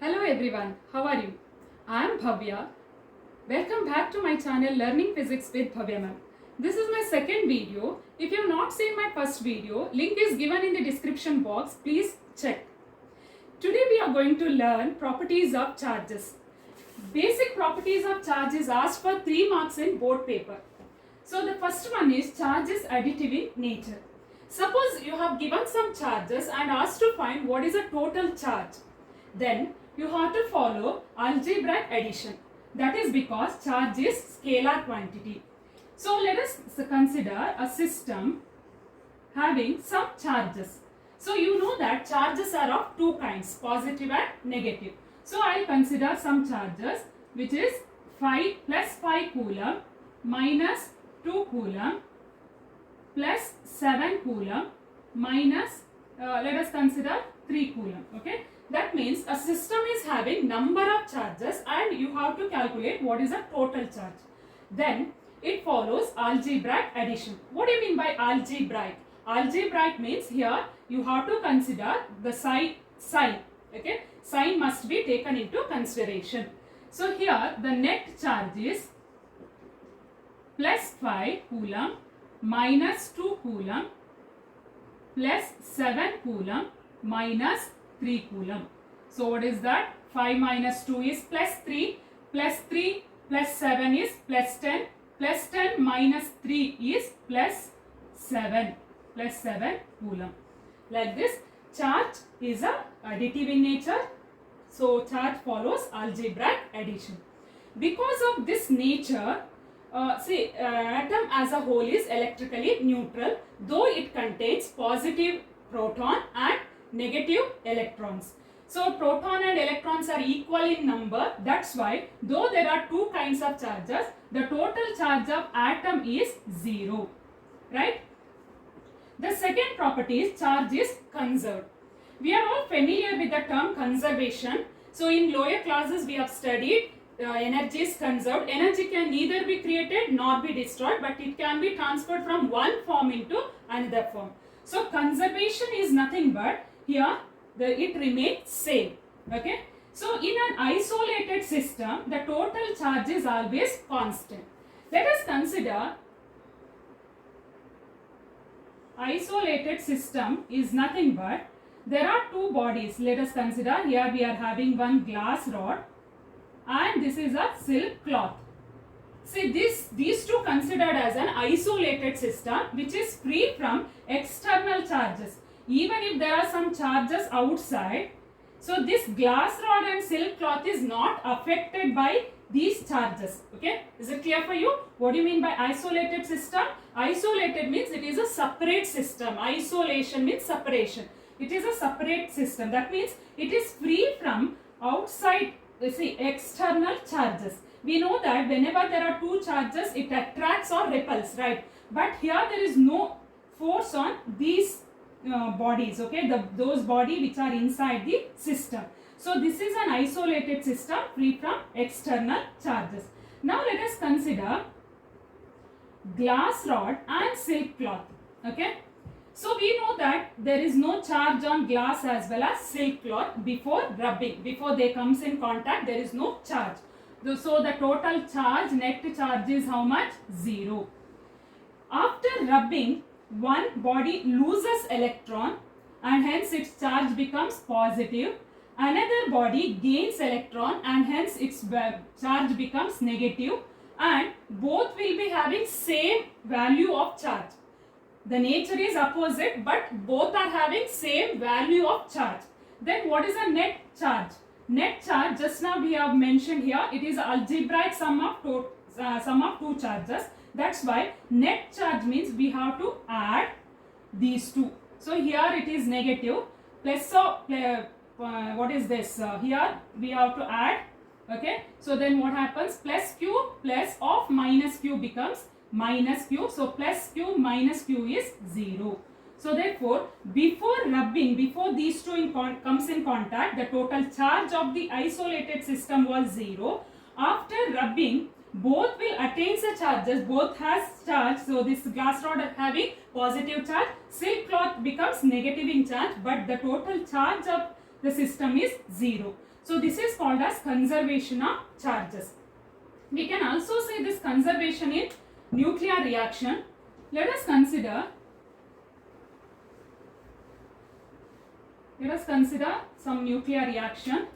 Hello everyone, how are you? I am Bhavya. Welcome back to my channel Learning Physics with Bhavya ma'am. This is my second video. If you have not seen my first video, link is given in the description box. Please check. Today we are going to learn properties of charges. Basic properties of charge is asked for 3 marks in board paper. So the first one is charge is additive in nature. Suppose you have given some charges and asked to find what is a total charge. Then you have to follow algebraic addition. That is because charge is scalar quantity. So let us consider a system having some charges. So you know that charges are of two kinds, positive and negative. So I will consider some charges which is 5 plus 5 coulomb minus 2 coulomb plus 7 coulomb minus let us consider 3 coulomb. Okay. That means a system is having number of charges and you have to calculate what is the total charge. Then it follows algebraic addition. What do you mean by algebraic? Algebraic means here you have to consider the sign. Okay, sign must be taken into consideration. So here the net charge is plus 5 coulomb minus 2 coulomb plus 7 coulomb minus 3 coulomb. So what is that? 5 minus 2 is plus 3 plus 3 plus 7 is plus 10 plus 10 minus 3 is plus 7 coulomb. Like this, charge is a additive in nature. So charge follows algebraic addition. Because of this nature, atom as a whole is electrically neutral, though it contains positive proton and negative electrons. So proton and electrons are equal in number. That's why though there are two kinds of charges, the total charge of atom is 0. Right? The second property is charge is conserved. We are all familiar with the term conservation. So in lower classes we have studied energy is conserved. Energy can neither be created nor be destroyed, but it can be transferred from one form into another form. So conservation is nothing but here it remains same. Okay. So in an isolated system, the total charge is always constant. Let us consider isolated system is nothing but there are two bodies. Let us consider here we are having one glass rod and this is a silk cloth. See these two considered as an isolated system which is free from external charges. Even if there are some charges outside, so this glass rod and silk cloth is not affected by these charges. Okay, is it clear for you? What do you mean by isolated system? Isolated means it is a separate system. Isolation means separation. It is a separate system. That means it is free from outside external charges. We know that whenever there are two charges, it attracts or repels, right? But here there is no force on these bodies, okay, those bodies which are inside the system. So this is an isolated system free from external charges. Now let us consider glass rod and silk cloth. Okay. So we know that there is no charge on glass as well as silk cloth before rubbing. Before they comes in contact, there is no charge. So the total charge, net charge is how much? 0. After rubbing, one body loses electron and hence its charge becomes positive. Another body gains electron and hence its charge becomes negative, and both will be having same value of charge. The nature is opposite but both are having same value of charge. Then what is a net charge? Net charge, just now we have mentioned here, it is algebraic sum of two charges. That's why net charge means we have to add these two. So here it is negative plus, so what is this? Here we have to add. Okay. So then what happens? Plus q plus of minus q becomes minus q. So plus q minus q is 0. So therefore before rubbing, before these two comes in contact, the total charge of the isolated system was 0. After rubbing, both will attain the charges, both has charge. So this glass rod having positive charge, silk cloth becomes negative in charge, but the total charge of the system is 0. So this is called as conservation of charges. We can also say this conservation in nuclear reaction. Let us consider some nuclear reaction.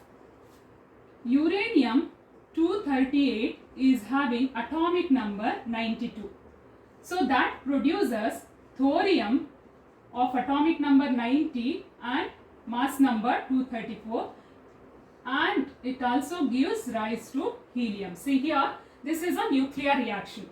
Uranium 238 is having atomic number 92. So that produces thorium of atomic number 90 and mass number 234, and it also gives rise to helium. See here, this is a nuclear reaction.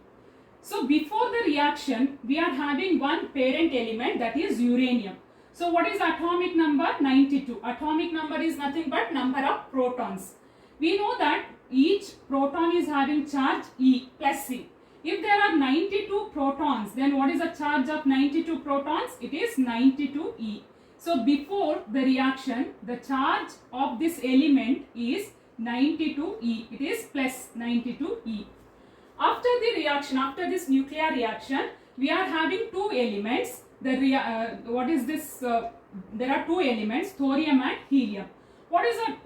So before the reaction, we are having one parent element, that is uranium. So what is atomic number? 92. Atomic number is nothing but number of protons. We know that each proton is having charge E plus C. If there are 92 protons, then what is the charge of 92 protons? It is 92E. So before the reaction, the charge of this element is 92E. It is plus 92E. After the reaction, after this nuclear reaction, we are having two elements. There are two elements, thorium and helium. What is the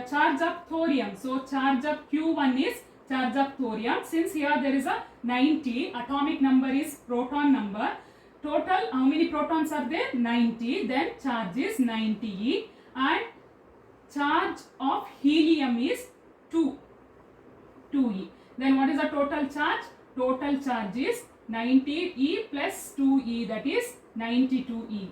charge of thorium? So charge of Q1 is charge of thorium. Since here there is a 90, atomic number is proton number. Total, how many protons are there? 90. Then charge is 90E, and charge of helium is 2E. Then what is the total charge? Total charge is 90E plus 2E, that is 92E.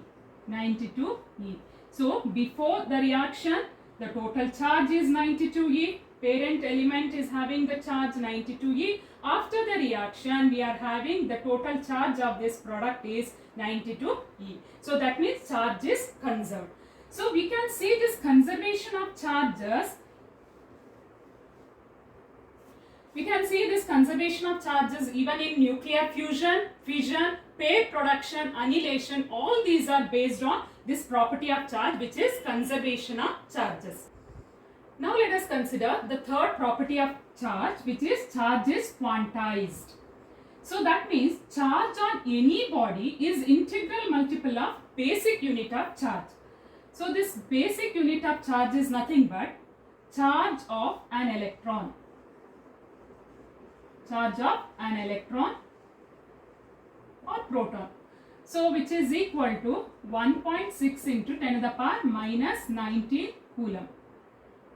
92E. So before the reaction, the total charge is 92E. Parent element is having the charge 92E. After the reaction, we are having the total charge of this product is 92E. So that means charge is conserved. So we can see this conservation of charges. We can see this conservation of charges even in nuclear fusion, fission, pair production, annihilation. All these are based on this property of charge, which is conservation of charges. Now let us consider the third property of charge, which is charge is quantized. So that means charge on any body is integral multiple of basic unit of charge. So this basic unit of charge is nothing but charge of an electron. Charge of an electron or proton. So which is equal to 1.6 into 10 to the power minus 19 coulomb.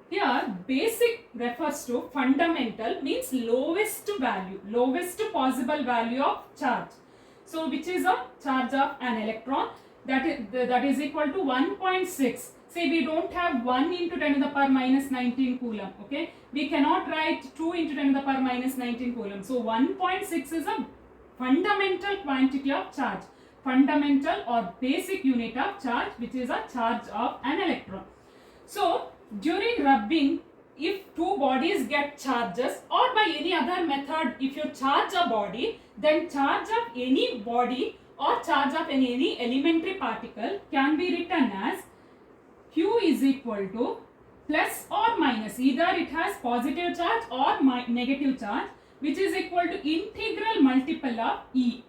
Here basic refers to fundamental, means lowest value, lowest possible value of charge. So which is a charge of an electron, that is equal to 1.6. Say we don't have 1 into 10 to the power minus 19 coulomb. Okay, we cannot write 2 into 10 to the power minus 19 coulomb. So 1.6 is a fundamental quantity of charge, fundamental or basic unit of charge, which is a charge of an electron. So during rubbing, if two bodies get charges, or by any other method, if you charge a body, then charge of any body or charge of any elementary particle can be written as Q is equal to plus or minus, either it has positive charge or negative charge, which is equal to integral multiple of E.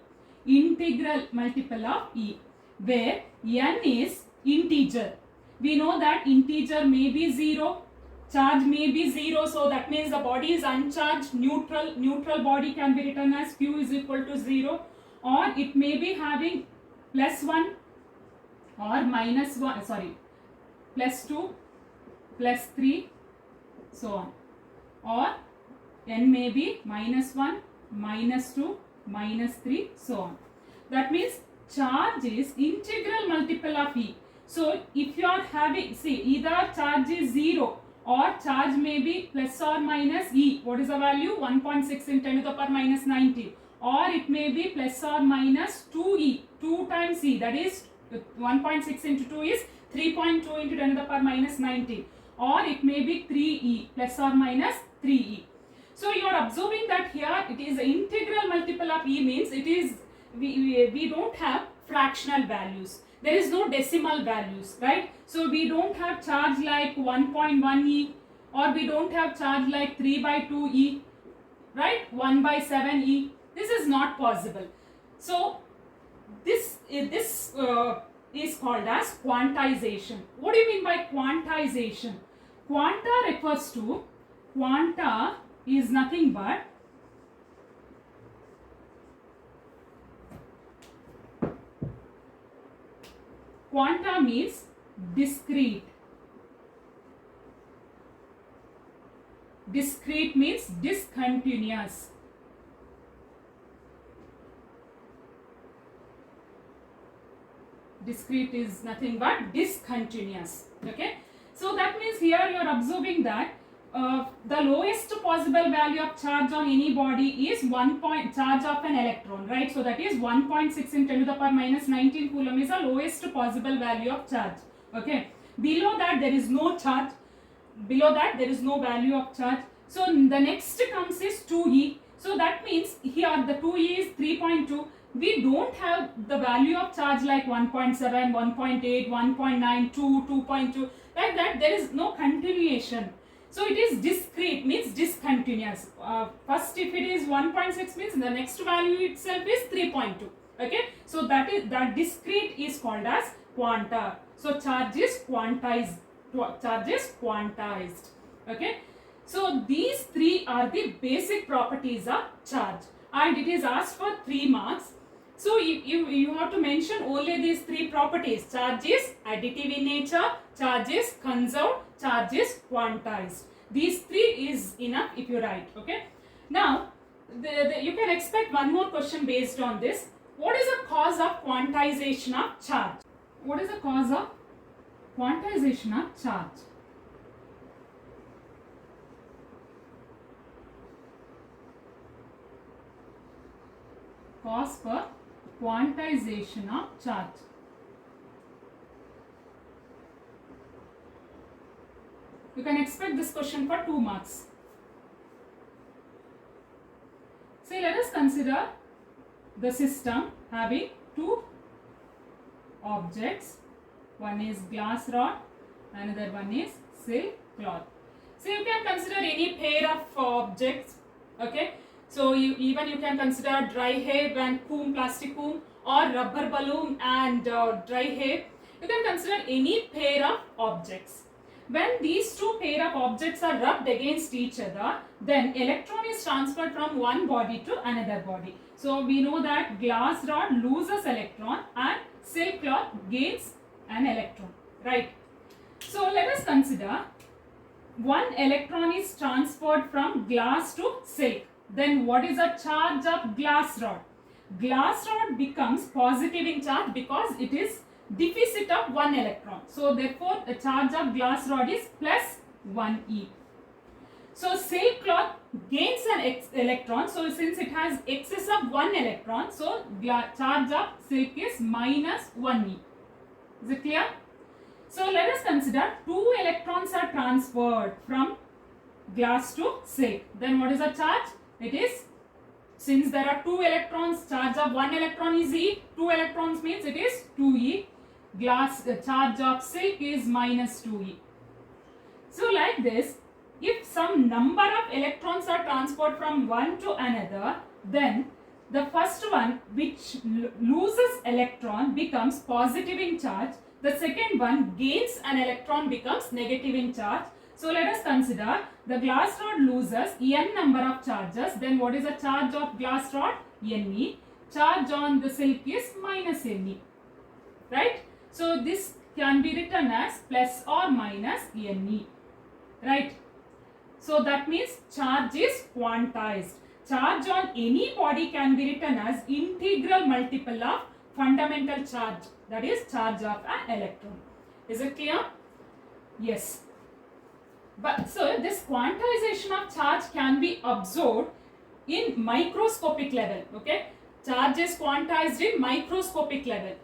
Integral multiple of E, where n is integer. We know that integer may be 0, charge may be 0, so that means the body is uncharged, neutral. Neutral body can be written as Q is equal to 0, or it may be having plus 1 or minus 1, plus 2, plus 3, so on. Or n may be minus 1, minus 2, minus 3, so on. That means charge is integral multiple of E. So if you are having, see, either charge is 0 or charge may be plus or minus E. What is the value? 1.6 in 10 to the power minus 90. Or it may be plus or minus 2E, 2 times E, that is 1.6 into 2 is 3.2 into 10 to the power minus 90. Or it may be 3E, plus or minus 3E. So you are observing that here it is integral multiple of E, means it is, we don't have fractional values. There is no decimal values, right? So we don't have charge like 1.1 E, or we don't have charge like 3 by 2 E, right? 1 by 7 E. This is not possible. So this is called as quantization. What do you mean by quantization? Quanta refers to, quanta is nothing but quanta means discrete. Discrete means discontinuous. Discrete is nothing but discontinuous. Okay. So that means here you are observing that the lowest possible value of charge on any body is 1 point charge of an electron, right? So that is 1.6 in 10 to the power minus 19 coulomb is the lowest possible value of charge. Okay. Below that there is no charge. Below that there is no value of charge. So the next comes is 2e. So that means here the 2e is 3.2. We don't have the value of charge like 1.7, 1.8, 1.9, 2, 2.2. Like that, there is no continuation. So it is discrete, means discontinuous. First, if it is 1.6 means the next value itself is 3.2. Okay. So that discrete is called as quanta. So charge is quantized. Charge is quantized. Okay. So these three are the basic properties of charge, and it is asked for 3 marks. So you have to mention only these 3 properties. Charge is additive in nature, charge is conserved, charge is quantized. These 3 is enough if you write. Okay. Now you can expect one more question based on this. What is the cause of quantization of charge? What is the cause of quantization of charge? Cause for quantization of charge. You can expect this question for 2 marks. Say let us consider the system having 2 objects. One is glass rod, another one is silk cloth. So you can consider any pair of objects. Okay. So you can consider dry hair and comb, plastic comb, or rubber balloon and dry hair. You can consider any pair of objects. When these 2 pair of objects are rubbed against each other, then electron is transferred from one body to another body. So we know that glass rod loses electron and silk cloth gains an electron, right? So let us consider one electron is transferred from glass to silk. Then what is the charge of glass rod? Glass rod becomes positive in charge because it is deficit of 1 electron. So therefore the charge of glass rod is plus 1e. So silk cloth gains an electron. So since it has excess of 1 electron, so charge of silk is minus 1e. Is it clear? So let us consider 2 electrons are transferred from glass to silk. Then what is the charge? It is, since there are 2 electrons, charge of 1 electron is E, 2 electrons means it is 2E. Charge of silk is minus 2E. So like this, if some number of electrons are transferred from one to another, then the first one which loses electron becomes positive in charge. The second one gains an electron becomes negative in charge. So let us consider the glass rod loses n number of charges. Then what is the charge of glass rod? Ne. Charge on the silk is minus Ne. Right? So this can be written as plus or minus Ne. Right? So that means charge is quantized. Charge on any body can be written as integral multiple of fundamental charge. That is charge of an electron. Is it clear? Yes. But so this quantization of charge can be observed in microscopic level. Okay, charge is quantized in microscopic level.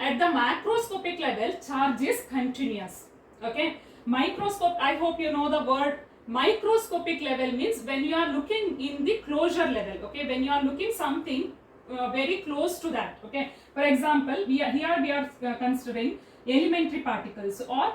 At the macroscopic level, charge is continuous. Okay, microscope. I hope you know the word microscopic level means when you are looking in the closure level. Okay, when you are looking something very close to that. Okay, for example, we are considering elementary particles, or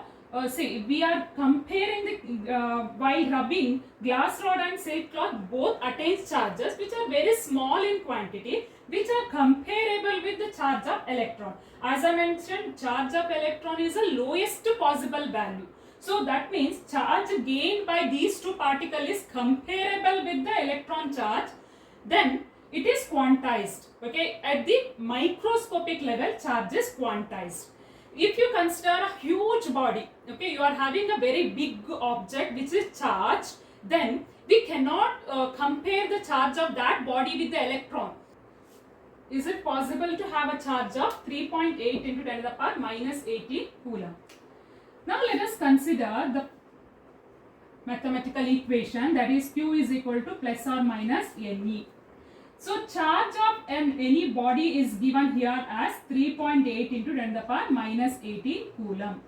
see, we are comparing the while rubbing glass rod and silk cloth, both attains charges which are very small in quantity, which are comparable with the charge of electron. As I mentioned, charge of electron is the lowest possible value. So that means charge gained by these two particles is comparable with the electron charge. Then it is quantized. Okay, at the microscopic level, charge is quantized. If you consider a huge body, okay, you are having a very big object which is charged, then we cannot compare the charge of that body with the electron. Is it possible to have a charge of 3.8 into 10 to the power minus 18 coulomb? Now let us consider the mathematical equation, that is Q is equal to plus or minus Ne. So charge of any body is given here as 3.8 into 10 to the power minus 18 coulomb.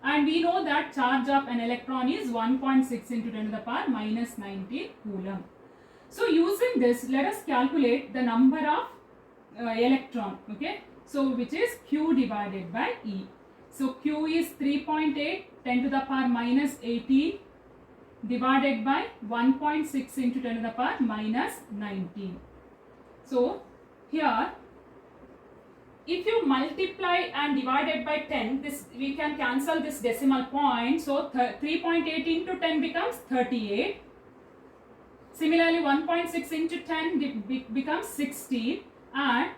And we know that charge of an electron is 1.6 into 10 to the power minus 19 coulomb. So using this, let us calculate the number of electron, okay, so which is Q divided by E. So Q is 3.8 10 to the power minus 18 divided by 1.6 into 10 to the power minus 19. So here if you multiply and divide it by 10, this we can cancel this decimal point. So 3.8 into 10 becomes 38. Similarly 1.6 into 10 becomes 60, and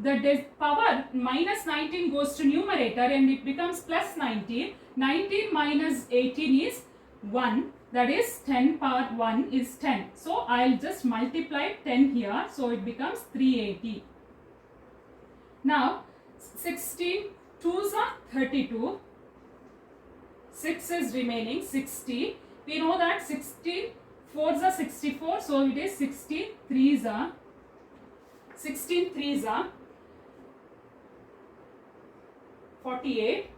the power minus 19 goes to numerator and it becomes plus 19. 19 minus 18 is 1, that is 10 power 1 is 10. So I'll just multiply 10 here, so it becomes 380. Now 16 2s are 32, 6 is remaining 60. We know that 16 4s are 64, so it is 16 3s are 48,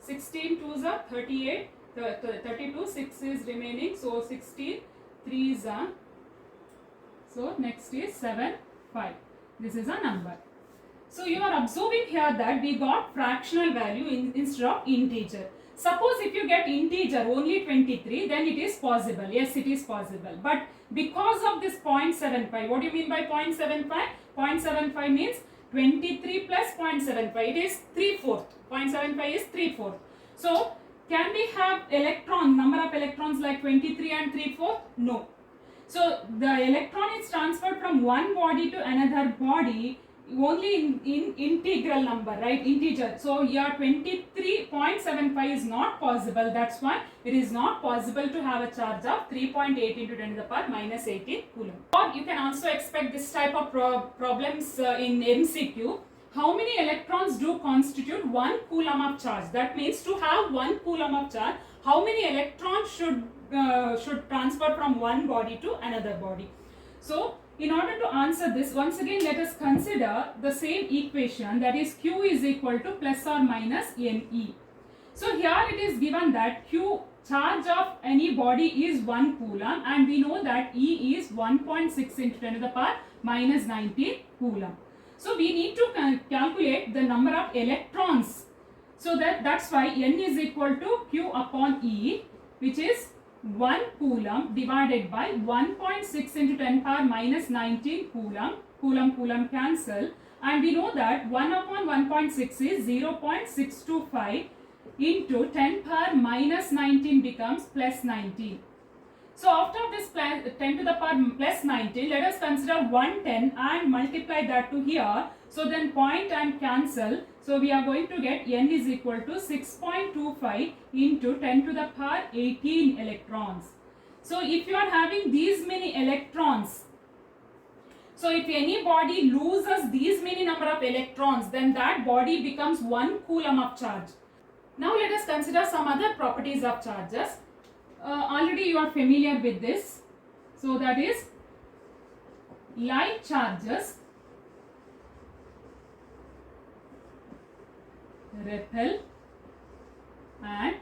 16 2s are 38, 32, 6 is remaining, so 16 3s are, so next is 7 5. This is a number. So you are observing here that we got fractional value instead of integer. Suppose if you get integer only 23, then it is possible. Yes, it is possible. But because of this 0.75, what do you mean by 0.75? 0.75 means 23 plus 0.75. It is 3/4. 0.75 is 3/4. So can we have number of electrons like 23 and 3/4? No. So the electron is transferred from one body to another body only in integral number, right? Integer. So here 23.75 is not possible. That's why it is not possible to have a charge of 3.8 into 10 to the power minus 18 coulomb. Or you can also expect this type of problems in MCQ. How many electrons do constitute 1 coulomb of charge? That means to have 1 coulomb of charge, how many electrons should transfer from one body to another body? So in order to answer this, once again let us consider the same equation, that is Q is equal to plus or minus Ne. So here it is given that Q charge of any body is 1 coulomb, and we know that E is 1.6 into 10 to the power minus 19 coulomb. So we need to calculate the number of electrons. So that's why N is equal to Q upon E, which is 1 coulomb divided by 1.6 into 10 power minus 19 coulomb. Coulomb cancel, and we know that 1 upon 1.6 is 0.625 into 10 power minus 19 becomes plus 19. So after this 10 to the power plus 19, let us consider 110 and multiply that to here. So then point and cancel. So we are going to get N is equal to 6.25 into 10 to the power 18 electrons. So if you are having these many electrons, so if any body loses these many number of electrons, then that body becomes 1 coulomb of charge. Now let us consider some other properties of charges. Already you are familiar with this. So that is like charges repel and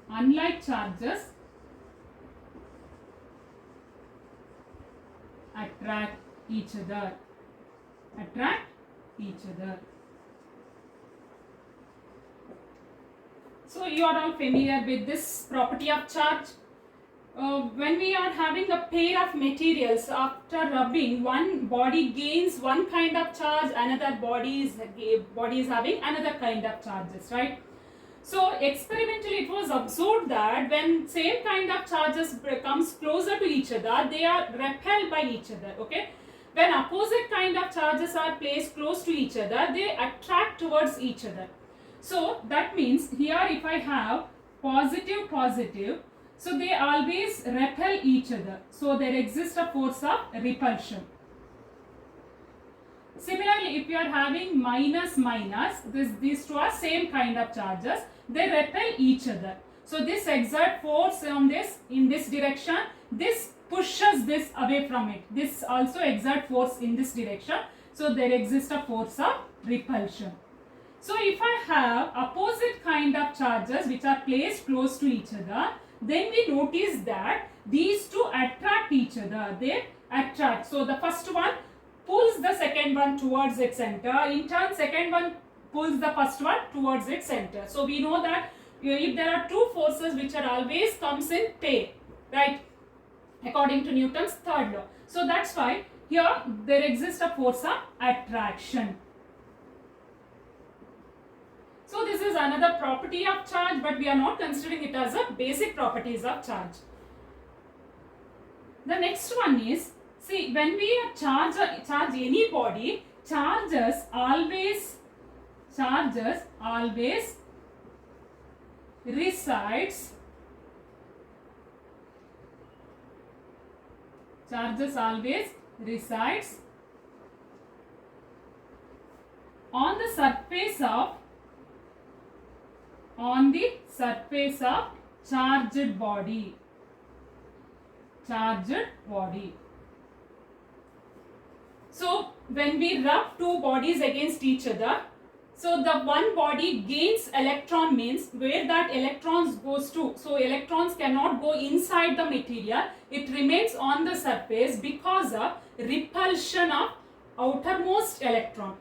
unlike charges attract each other. So you are all familiar with this property of charge. when we are having a pair of materials, after rubbing, one body gains one kind of charge, another body is having another kind of charges, right? So experimentally it was observed that when same kind of charges comes closer to each other, they are repelled by each other, okay? When opposite kind of charges are placed close to each other, they attract towards each other. So that means here if I have positive, positive, so they always repel each other. So there exists a force of repulsion. Similarly, if you are having minus, minus, these two are same kind of charges, they repel each other. So this exert force on this in this direction, this pushes this away from it. This also exert force in this direction. So there exists a force of repulsion. So if I have opposite kind of charges which are placed close to each other, then we notice that these two attract each other. They attract. So the first one pulls the second one towards its center. In turn, second one pulls the first one towards its center. So we know that if there are two forces which are always comes in pair, right? According to Newton's third law. So that's why here there exists a force of attraction. So this is another property of charge, but we are not considering it as a basic properties of charge. The next one is, see, when we charge any body, charges always resides on the surface of charged body. So when we rub two bodies against each other, so the one body gains electron, means where that electrons goes to. So electrons cannot go inside the material. It remains on the surface because of repulsion of outermost electron.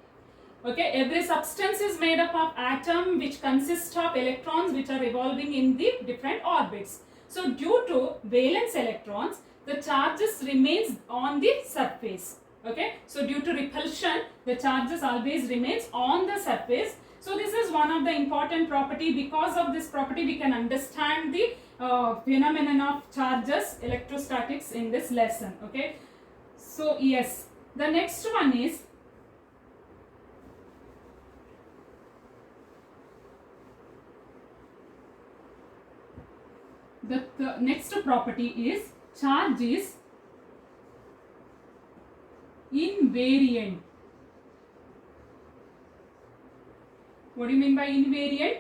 Okay, every substance is made up of atom which consists of electrons which are revolving in the different orbits. So due to valence electrons, the charges remains on the surface. Okay, so due to repulsion, the charges always remains on the surface. So this is one of the important property. Because of this property, we can understand the phenomenon of charges, electrostatics in this lesson. Okay, so yes, the next one is the next property is charge is invariant. What do you mean by invariant?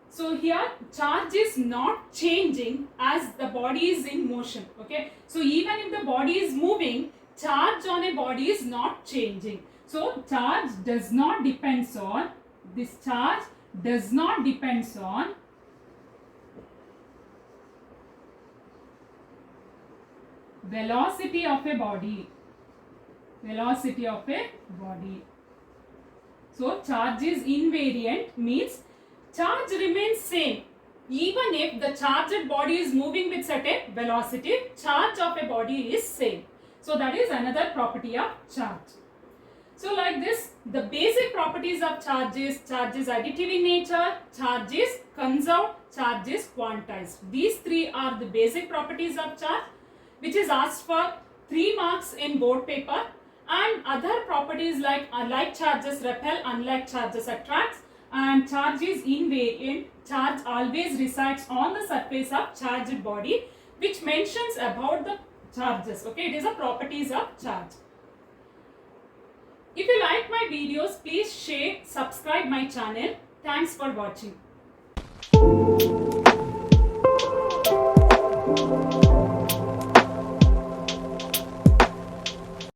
So here charge is not changing as the body is in motion. Okay, so even if the body is moving, charge on a body is not changing. So charge does not depends on, this charge does not depends on velocity of a body. So charge is invariant means charge remains same. Even if the charged body is moving with certain velocity, charge of a body is same. So that is another property of charge. So like this, the basic properties of charge is additive in nature, charge is conserved, charge is quantized. These three are the basic properties of charge, which is asked for 3 marks in board paper, and other properties like like charges repel, unlike charges attracts, and charge is invariant. Charge always resides on the surface of charged body, which mentions about the charges. Okay, it is a properties of charge. If you like my videos, please share, subscribe my channel. Thanks for watching.